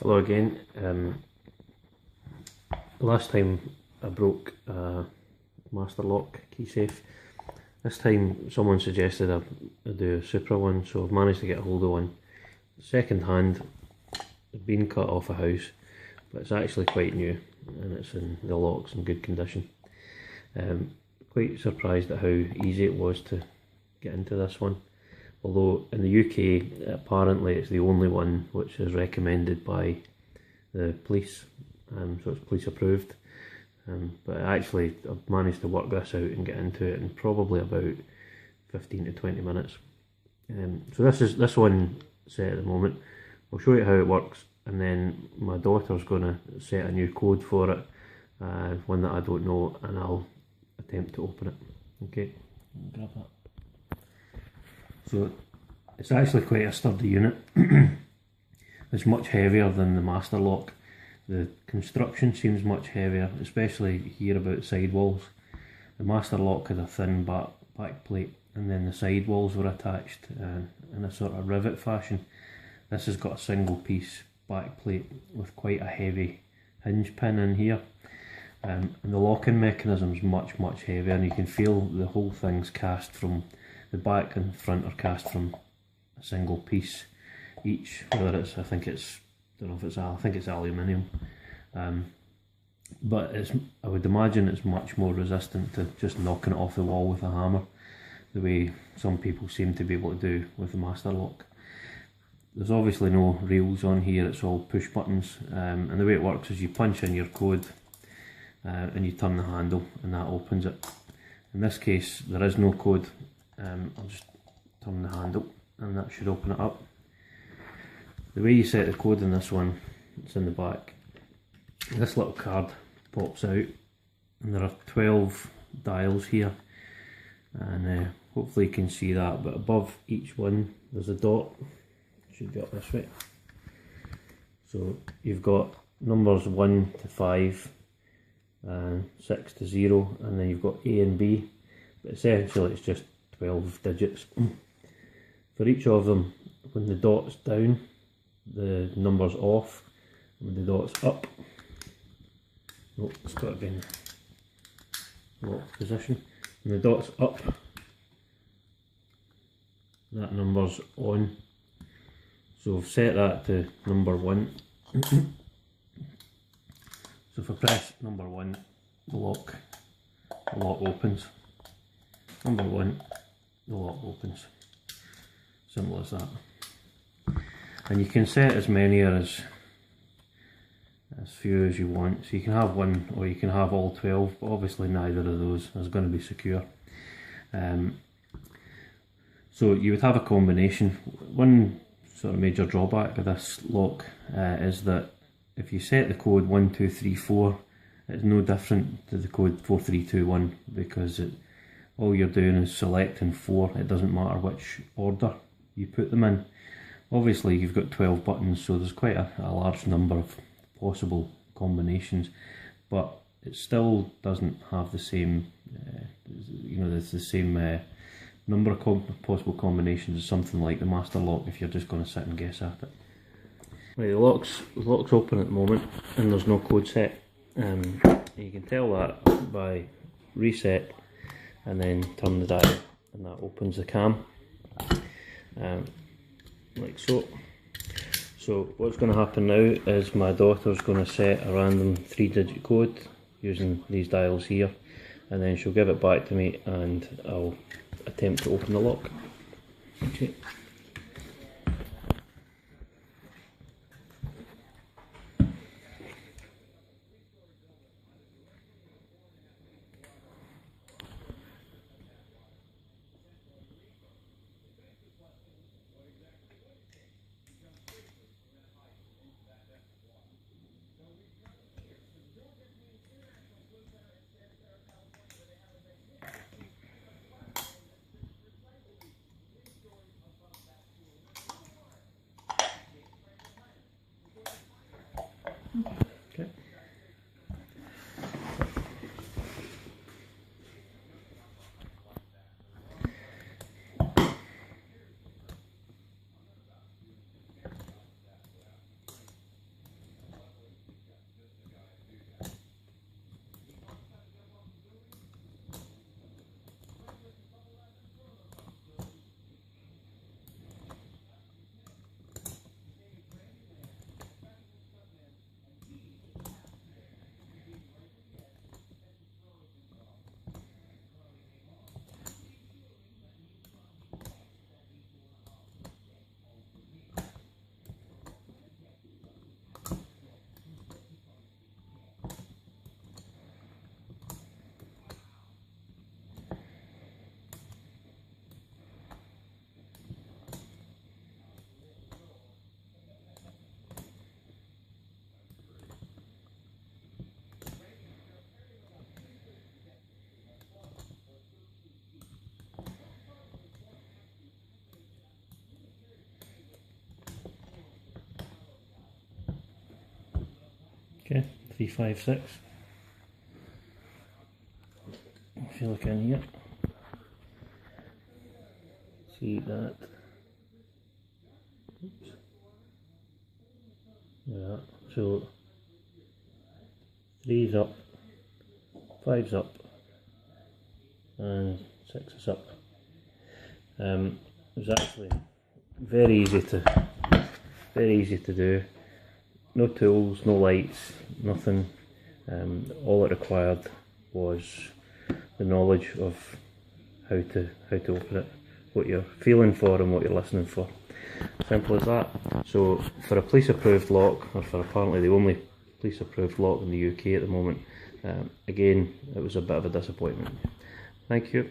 Hello again. Last time I broke a master lock key safe. This time someone suggested I do a Supra one, so I've managed to get a hold of one. Second hand, it's been cut off a house, but it's actually quite new and it's in the lock's in good condition. Quite surprised at how easy it was to get into this one. Although in the UK apparently it's the only one which is recommended by the police, so it's police approved. But actually I've managed to work this out and get into it in probably about 15 to 20 minutes. So this one set at the moment. I'll show you how it works, and then my daughter's going to set a new code for it, one that I don't know, and I'll attempt to open it. Okay, grab that. So it's actually quite a sturdy unit. It's much heavier than the master lock. The construction seems much heavier, especially here about side walls. The master lock had a thin back plate, and then the side walls were attached in a sort of rivet fashion. This has got a single piece back plate with quite a heavy hinge pin in here. And the locking mechanism is much heavier, and you can feel the whole thing's cast from the back and front are cast from a single piece each. Whether it's, I think it's aluminium, but I would imagine it's much more resistant to just knocking it off the wall with a hammer, the way some people seem to be able to do with the master lock. There's obviously no reels on here, it's all push buttons, and the way it works is you punch in your code and you turn the handle and that opens it. In this case there is no code. I'll just turn the handle and that should open it up. The way you set the code in this one, it's in the back. This little card pops out, and there are 12 dials here, and hopefully you can see that, but above each one there's a dot. Should be up this way. So you've got numbers 1 to 5 and 6 to 0, and then you've got A and B, but essentially it's just 12 digits. For each of them, when the dot's down, the number's off, and when the dot's up, oh, it's got to be in lock position. When the dot's up, that number's on. So I've set that to number 1. So if I press number 1, the lock opens. Number 1, the lock opens. Simple as that. And you can set as many or as few as you want. So you can have one, or you can have all 12, but obviously neither of those is going to be secure. So you would have a combination. One sort of major drawback of this lock is that if you set the code 1, 2, 3, 4, it's no different to the code 4, 3, 2, 1, because all you're doing is selecting 4. It doesn't matter which order you put them in. Obviously you've got 12 buttons, so there's quite a large number of possible combinations, but it still doesn't have the same, there's the same number of possible combinations as something like the master lock if you're just going to sit and guess at it. Right, the lock's open at the moment and there's no code set. You can tell that by reset and then turn the dial, and that opens the cam. Like so. So what's going to happen now is my daughter's going to set a random 3-digit code using these dials here, and then she'll give it back to me and I'll attempt to open the lock. Okay. Okay, 356. If you look in here, see that. Oops. Yeah, so 3's up, 5's up, and 6 is up. It was actually very easy to do. No tools, no lights, nothing. All it required was the knowledge of how to open it, what you're feeling for and what you're listening for. Simple as that. So for a police approved lock, or for apparently the only police approved lock in the UK at the moment, again it was a bit of a disappointment. Thank you.